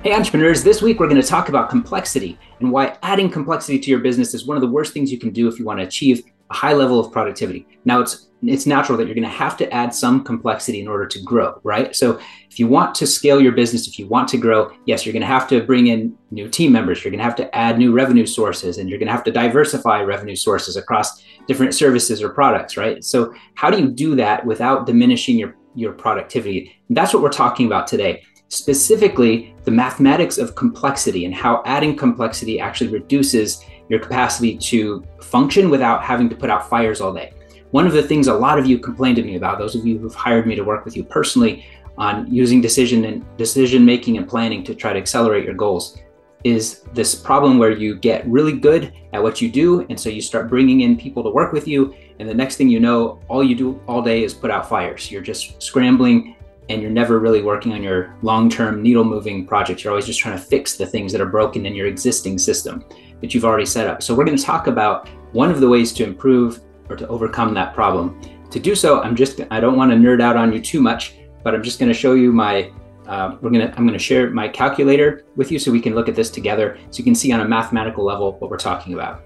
Hey entrepreneurs, this week we're going to talk about complexity and why adding complexity to your business is one of the worst things you can do if you want to achieve a high level of productivity. Now it's natural that you're going to have to add some complexity in order to grow, right? So if you want to scale your business, if you want to grow, yes, you're going to have to bring in new team members, you're going to have to add new revenue sources, and you're going to have to diversify revenue sources across different services or products, right? So how do you do that without diminishing your productivity? And that's what we're talking about today. Specifically, the mathematics of complexity and how adding complexity actually reduces your capacity to function without having to put out fires all day. One of the things a lot of you complained to me about, those of you who've hired me to work with you personally on using decision making and planning to try to accelerate your goals, is this problem where you get really good at what you do, and so you start bringing in people to work with you, and the next thing you know, all you do all day is put out fires. You're just scrambling, and you're never really working on your long-term needle-moving projects. You're always just trying to fix the things that are broken in your existing system that you've already set up. So we're going to talk about one of the ways to improve or to overcome that problem. To do so, I don't want to nerd out on you too much, but I'm just going to show you I'm going to share my calculator with you so we can look at this together so you can see on a mathematical level what we're talking about.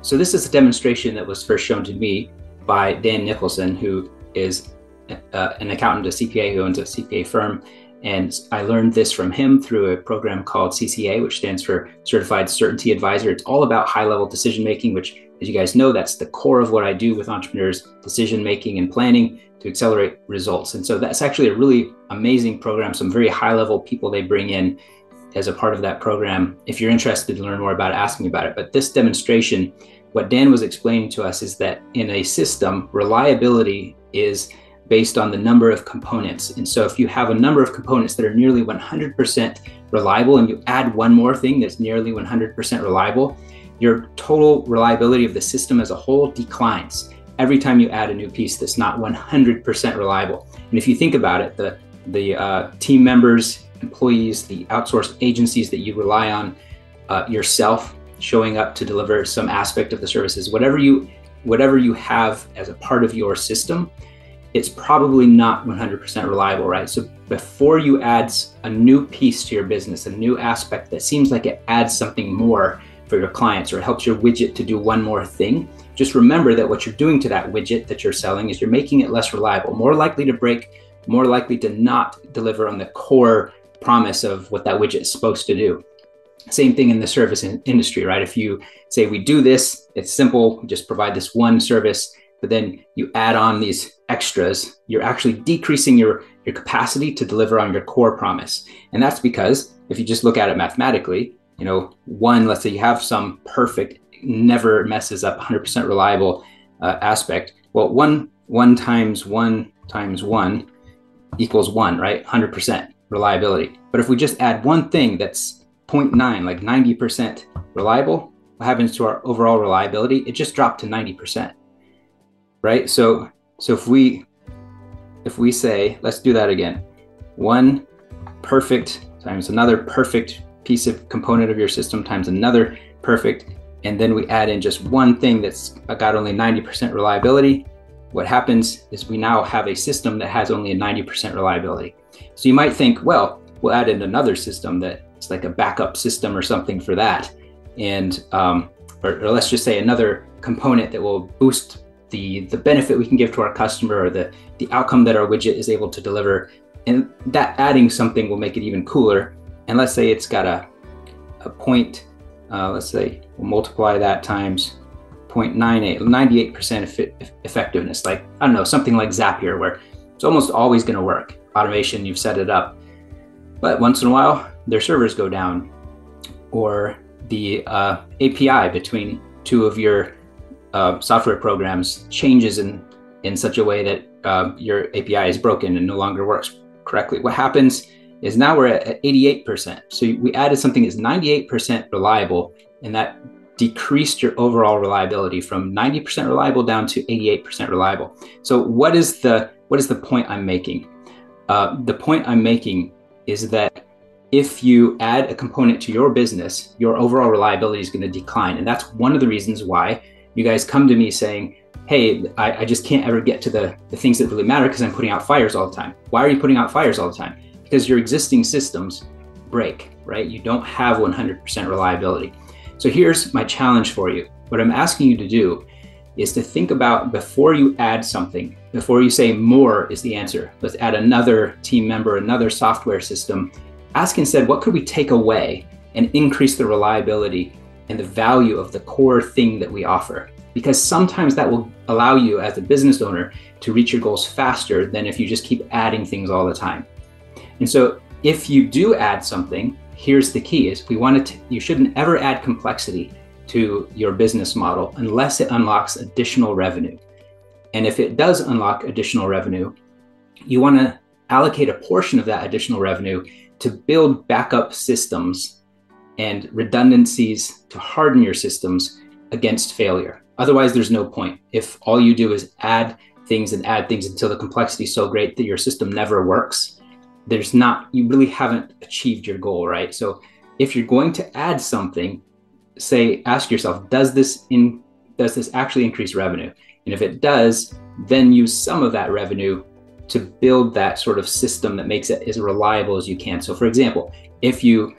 So this is a demonstration that was first shown to me by Dan Nicholson, who is an accountant, a CPA who owns a CPA firm. And I learned this from him through a program called CCA, which stands for Certified Certainty Advisor. It's all about high-level decision-making, which, as you guys know, that's the core of what I do with entrepreneurs, decision-making and planning to accelerate results. And so that's actually a really amazing program. Some very high-level people they bring in as a part of that program. If you're interested to learn more about it, ask me about it. But this demonstration, what Dan was explaining to us is that in a system, reliability is based on the number of components. And so if you have a number of components that are nearly 100% reliable and you add one more thing that's nearly 100% reliable, your total reliability of the system as a whole declines every time you add a new piece that's not 100% reliable. And if you think about it, the team members, employees, the outsourced agencies that you rely on, yourself showing up to deliver some aspect of the services, whatever you have as a part of your system, it's probably not 100% reliable, right? So before you add a new piece to your business, a new aspect that seems like it adds something more for your clients or helps your widget to do one more thing, just remember that what you're doing to that widget that you're selling is you're making it less reliable, more likely to break, more likely to not deliver on the core promise of what that widget is supposed to do. Same thing in the service industry, right? If you say we do this, it's simple, we just provide this one service, but then you add on these extras, you're actually decreasing your capacity to deliver on your core promise. And that's because if you just look at it mathematically, let's say you have some perfect, never messes up 100% reliable aspect. Well, one times one equals one, right? 100% reliability. But if we just add one thing that's 0.9, like 90% reliable, what happens to our overall reliability? It just dropped to 90%. Right? So if we say, let's do that again, one perfect times another perfect piece of component of your system times another perfect, and then we add in just one thing that's got only 90% reliability, what happens is we now have a system that has only a 90% reliability. So you might think, well, we'll add in another system that's like a backup system or something for that. And, or let's just say another component that will boost the benefit we can give to our customer or the outcome that our widget is able to deliver. And that adding something will make it even cooler. And let's say it's got a point, let's say we'll multiply that times 0.98, 98% effectiveness. Like, I don't know, something like Zapier where it's almost always gonna work. Automation, you've set it up. But once in a while, their servers go down, or the API between two of your software programs changes in such a way that your API is broken and no longer works correctly. What happens is now we're at 88%. So we added something that's 98% reliable, and that decreased your overall reliability from 90% reliable down to 88% reliable. So what is the point I'm making? The point I'm making is that if you add a component to your business, your overall reliability is going to decline. And that's one of the reasons why you guys come to me saying, hey, I just can't ever get to the things that really matter because I'm putting out fires all the time. Why are you putting out fires all the time? Because your existing systems break, right? You don't have 100% reliability. So here's my challenge for you. What I'm asking you to do is to think about, before you add something, before you say more is the answer, let's add another team member, another software system, ask instead, what could we take away and increase the reliability and the value of the core thing that we offer? Because sometimes that will allow you as a business owner to reach your goals faster than if you just keep adding things all the time. And so if you do add something, here's the key: is you shouldn't ever add complexity to your business model unless it unlocks additional revenue. And if it does unlock additional revenue, you want to allocate a portion of that additional revenue to build backup systems and redundancies to harden your systems against failure. Otherwise, there's no point. If all you do is add things until the complexity is so great that your system never works, you really haven't achieved your goal, right? So if you're going to add something, ask yourself, does this actually increase revenue? And if it does, then use some of that revenue to build that sort of system that makes it as reliable as you can. So for example, if you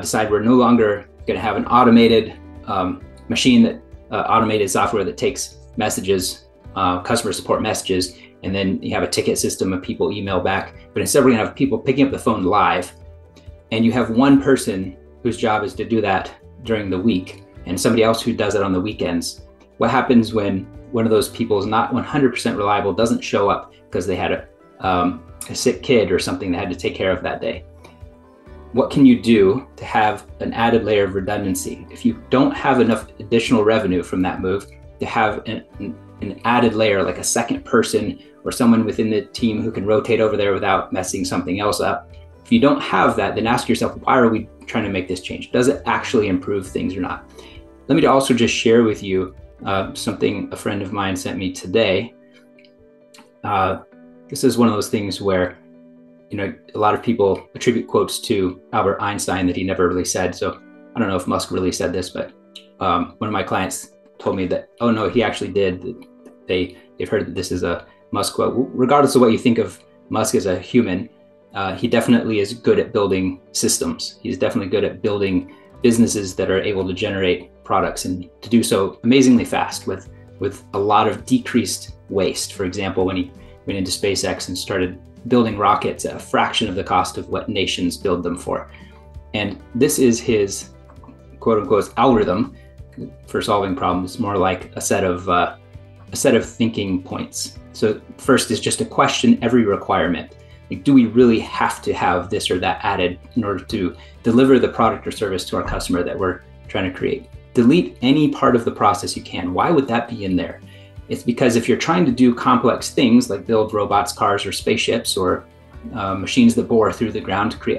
decide we're no longer going to have an automated automated software that takes messages, customer support messages, and then you have a ticket system of people email back, but instead we're going to have people picking up the phone live, and you have one person whose job is to do that during the week and somebody else who does it on the weekends. What happens when one of those people is not 100% reliable, doesn't show up because they had a sick kid or something they had to take care of that day? What can you do to have an added layer of redundancy? If you don't have enough additional revenue from that move, to have an added layer, like a second person or someone within the team who can rotate over there without messing something else up. If you don't have that, then ask yourself, why are we trying to make this change? Does it actually improve things or not? Let me also just share with you something a friend of mine sent me today. This is one of those things where, a lot of people attribute quotes to Albert Einstein that he never really said. So I don't know if Musk really said this, but one of my clients told me that, oh no, he actually did. They've heard that this is a Musk quote. Regardless of what you think of Musk as a human, he definitely is good at building systems. He's definitely good at building businesses that are able to generate products, and to do so amazingly fast with a lot of decreased waste. For example, when he went into SpaceX and started building rockets at a fraction of the cost of what nations build them for. And this is his quote unquote algorithm for solving problems, more like a set of thinking points. So first is just to question every requirement. Like, do we really have to have this or that added in order to deliver the product or service to our customer that we're trying to create? Delete any part of the process you can. Why would that be in there? It's because if you're trying to do complex things like build robots, cars, or spaceships, or machines that bore through the ground to create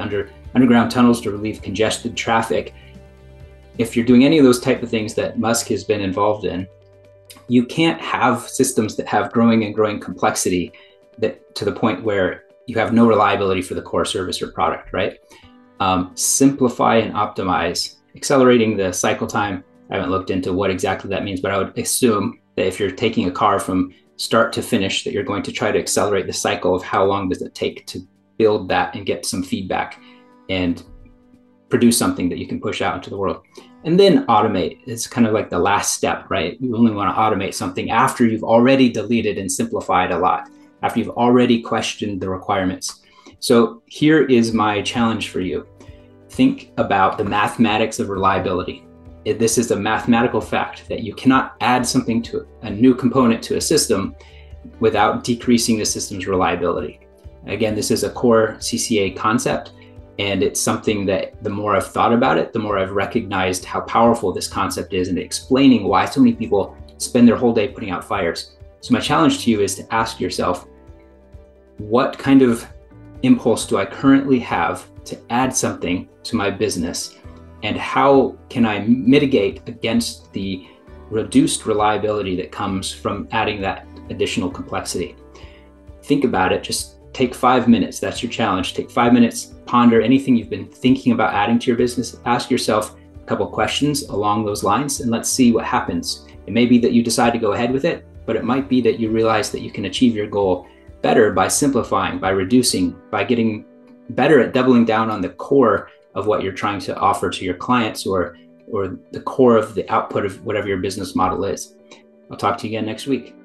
underground tunnels to relieve congested traffic, if you're doing any of those type of things that Musk has been involved in, you can't have systems that have growing and growing complexity that to the point where you have no reliability for the core service or product, right? Simplify and optimize, accelerating the cycle time. I haven't looked into what exactly that means, but I would assume that if you're taking a car from start to finish, that you're going to try to accelerate the cycle of how long does it take to build that and get some feedback and produce something that you can push out into the world. And then automate. It's kind of like the last step, right? You only want to automate something after you've already deleted and simplified a lot, after you've already questioned the requirements. So here is my challenge for you. Think about the mathematics of reliability. This is a mathematical fact that you cannot add something to a new component to a system without decreasing the system's reliability. Again, this is a core CCA concept, and it's something that the more I've thought about it, the more I've recognized how powerful this concept is, and explaining why so many people spend their whole day putting out fires. So my challenge to you is to ask yourself, what kind of impulse do I currently have to add something to my business? And how can I mitigate against the reduced reliability that comes from adding that additional complexity? Think about it. Just take 5 minutes. That's your challenge. Take 5 minutes, ponder anything you've been thinking about adding to your business. Ask yourself a couple questions along those lines, and let's see what happens. It may be that you decide to go ahead with it, but it might be that you realize that you can achieve your goal better by simplifying, by reducing, by getting better at doubling down on the core of what you're trying to offer to your clients, or the core of the output of whatever your business model is. I'll talk to you again next week.